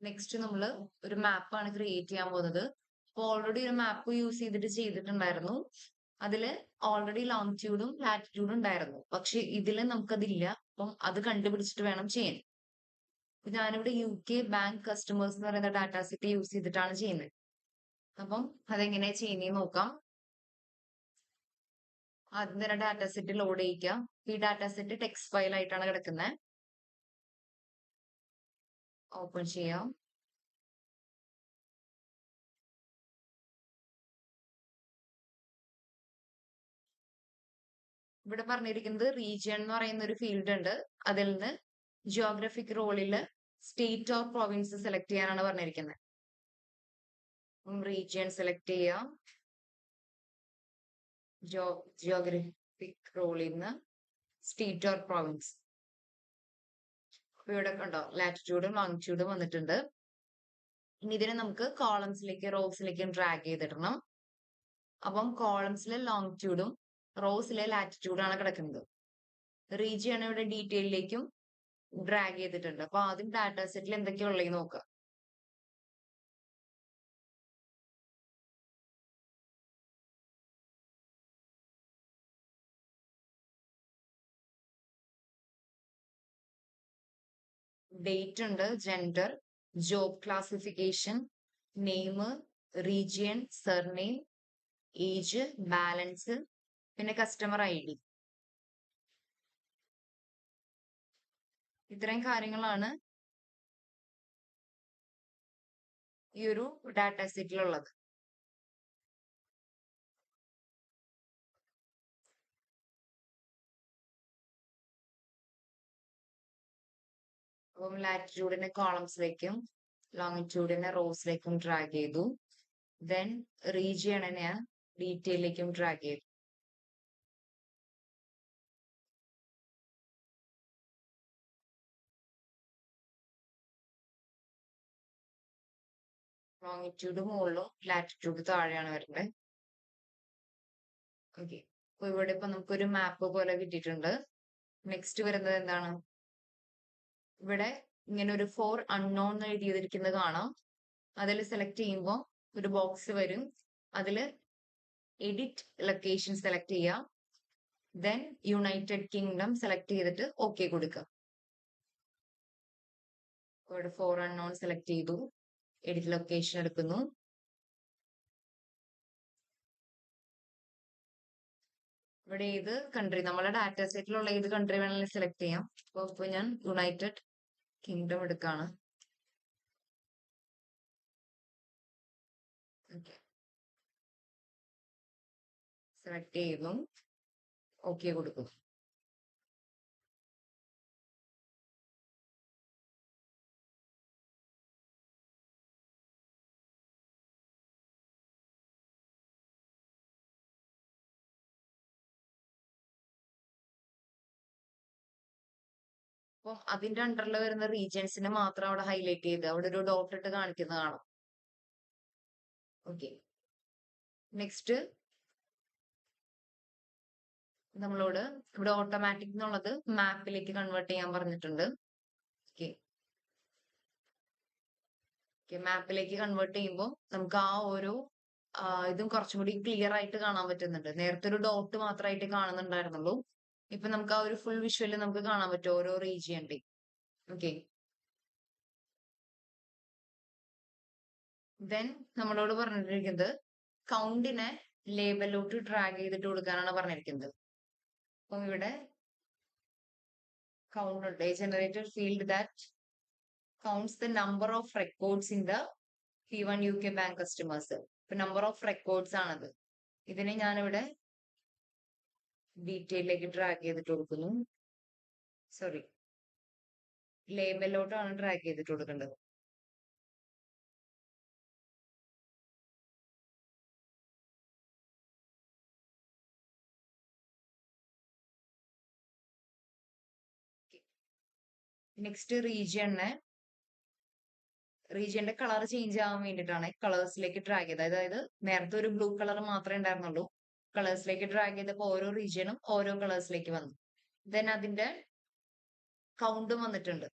Next നമ്മൾ ഒരു മാപ്പാണ് create ചെയ്യാൻ പോകുന്നത്. അപ്പോൾ ഓൾറെഡി ഒരു മാപ്പ് യൂസ് ചെയ്തിട്ടുണ്ടായിരുന്നു. അതില് ഓൾറെഡി ലോങ്ങിറ്റ്യൂഡും ലാറ്റിറ്റ്യൂഡും ഉണ്ടായിരുന്നു. പക്ഷെ ഇതിൽ നമുക്കതില്ല. അപ്പം അത് കണ്ടുപിടിച്ചിട്ട് വേണം ചെയ്യാൻ. ഞാനിവിടെ UK ബാങ്ക് കസ്റ്റമേഴ്സ് എന്ന് പറയുന്ന ഡാറ്റാ സെറ്റ് യൂസ് ചെയ്തിട്ടാണ് ചെയ്യുന്നത്. അപ്പം അതെങ്ങനെയാ ചെയ്യുന്നതെന്ന് നോക്കാം. ആദ്യം തന്നെ ഡാറ്റാ സെറ്റ് ലോഡ് ചെയ്യിക്കാം. ഈ ഡാറ്റാ സെറ്റ് ടെക്സ്റ്റ് ഫയൽ ആയിട്ടാണ് കിടക്കുന്നത്. ഓപ്പൺ ചെയ്യാം. ഇവിടെ പറഞ്ഞിരിക്കുന്നത് റീജിയൺ എന്ന് പറയുന്ന ഒരു ഫീൽഡ് ഉണ്ട്. അതിൽ നിന്ന് ജിയോഗ്രഫിക് റോളില് സ്റ്റേറ്റ് ഓർ പ്രൊവിൻസ് സെലക്ട് ചെയ്യാനാണ് പറഞ്ഞിരിക്കുന്നത്. റീജിയൺ സെലക്ട് ചെയ്യാം. ജിയോഗ്രഫിക് റോളിൽ നിന്ന് സ്റ്റേറ്റ് ഓർ പ്രൊവിൻസ്. ഇവിടെ കണ്ടോ ലാറ്റിറ്റ്യൂഡും ലോങ്ങിറ്റ്യൂഡും വന്നിട്ടുണ്ട്. ഇനി ഇതിനെ നമുക്ക് കോളംസിലേക്ക് റോസിലേക്കും ഡ്രാഗ് ചെയ്തിടണം. അപ്പം കോളംസിലെ ലോങ്ങിറ്റ്യൂഡും റോസിലെ ലാറ്റിറ്റ്യൂഡും ആണ് കിടക്കുന്നത്. റീജിയൺ ഇവിടെ ഡീറ്റെയിലേക്കും ഡ്രാഗ് ചെയ്തിട്ടുണ്ട്. അപ്പൊ ആദ്യം ഡാറ്റാ സെറ്റിൽ എന്തൊക്കെയാ ഉള്ളത് നോക്കാം. ഡേറ്റ് ഉണ്ട്, gender, job classification, name, region, surname, age, balance, പിന്നെ കസ്റ്റമർ ID. ഇത്രയും കാര്യങ്ങളാണ് ഈ ഒരു ഡാറ്റാ സെറ്റിലുള്ളത്. അപ്പം ലാറ്റിറ്റ്യൂഡിനെ കോളംസിലേക്കും ലോങ്ങിറ്റ്യൂഡിനെ റോസിലേക്കും ഡ്രാഗ് ചെയ്തു. ദെൻ റീജിയണിനെ ഡീറ്റെയിലേക്കും ഡ്രാഗ് ചെയ്തു. ലോങ്ങിറ്റ്യൂഡ് മുകളിലും ലാറ്റിറ്റ്യൂഡ് താഴെയാണ് വരുന്നത്. ഓക്കെ, അപ്പൊ ഇവിടെ ഇപ്പൊ നമുക്കൊരു മാപ്പ് പോലെ കിട്ടിയിട്ടുണ്ട്. നെക്സ്റ്റ് വരുന്നത് എന്താണ്? ഇവിടെ ഇങ്ങനെ ഒരു 4 unknown എന്ന് എഴുതിയിരിക്കുന്നത് കാണാം. അതിൽ സെലക്ട് ചെയ്യുമ്പോൾ ഒരു ബോക്സ് വരും. അതിൽ എഡിറ്റ് ലൊക്കേഷൻ സെലക്ട് ചെയ്യാം. ദെൻ യുണൈറ്റഡ് കിങ്ഡം സെലക്ട് ചെയ്തിട്ട് ഓക്കെ കൊടുക്കുക. ഇവിടെ 4 unknown സെലക്ട് ചെയ്തു. എഡിറ്റ് ലൊക്കേഷൻ എടുക്കുന്നു. ഇവിടെ ഏത് കൺട്രി, നമ്മുടെ ഡാറ്റാ സെറ്റിലുള്ള ഏത് കൺട്രി വേണമെങ്കിലും സെലക്ട് ചെയ്യാം. അപ്പോൾ ഇപ്പൊ ഞാൻ യുണൈറ്റഡ് കിങ്ഡം എടുക്കാണ്. സെലക്ട് ചെയ്തു ഓക്കെ കൊടുക്കും. അപ്പം അതിന്റെ അണ്ടറിൽ വരുന്ന റീജിയൻസിനെ മാത്രം അവിടെ ഹൈലൈറ്റ് ചെയ്ത് അവിടെ ഒരു ഡോട്ട് ഇട്ട് കാണിക്കുന്നത് കാണാം. ഓക്കെ, നെക്സ്റ്റ് നമ്മളോട് ഇവിടെ ഓട്ടോമാറ്റിക് എന്നുള്ളത് മാപ്പിലേക്ക് കൺവേർട്ട് ചെയ്യാൻ പറഞ്ഞിട്ടുണ്ട്. ഓക്കെ, മാപ്പിലേക്ക് കൺവേർട്ട് ചെയ്യുമ്പോൾ നമുക്ക് ആ ഓരോ ഇതും കുറച്ചും കൂടി ക്ലിയർ ആയിട്ട് കാണാൻ പറ്റുന്നുണ്ട്. നേരത്തെ ഒരു ഡോട്ട് മാത്രമായിട്ട് കാണുന്നുണ്ടായിരുന്നുള്ളൂ. ഇപ്പൊ നമുക്ക് ആ ഒരു ഫുൾ വിഷ്വല് നമുക്ക് കാണാൻ പറ്റും ഓരോ റീജിയന്റെ. ഓക്കെ, ദെൻ നമ്മളോട് പറഞ്ഞിരിക്കുന്നത് കൗണ്ടിനെ ലേബലിലോട്ട് ഡ്രാഗ് ചെയ്തിട്ട് കൊടുക്കാനാണ് പറഞ്ഞിരിക്കുന്നത്. അപ്പം ഇവിടെ കൗണ്ട് ഉണ്ട്, generator field that counts the number of records in the P1 UK bank customers. ഇപ്പൊ നമ്പർ ഓഫ് റെക്കോർഡ്സ് ആണത്. ഇതിനെ ഞാനിവിടെ ഡീറ്റെയിലേക്ക് ഡ്രാഗ് ചെയ്തിട്ട് കൊടുക്കുന്നു. സോറി, ലേബലിലോട്ടാണ് ഡ്രാഗ് ചെയ്തിട്ട് കൊടുക്കേണ്ടത്. നെക്സ്റ്റ് റീജിയന്റെ കളർ ചേഞ്ച് ആവാൻ വേണ്ടിയിട്ടാണ് കളേഴ്സിലേക്ക് ഡ്രാഗ് ചെയ്തത്. അതായത് നേരത്തെ ഒരു ബ്ലൂ കളർ മാത്രമേ ഉണ്ടായിരുന്നുള്ളൂ. കളേഴ്സിലേക്ക് ഡ്രാഗ് ചെയ്തപ്പോൾ ഓരോ റീജിയനും ഓരോ കളേഴ്സിലേക്ക് വന്നു. ദെൻ അതിന്റെ കൗണ്ടും വന്നിട്ടുണ്ട്.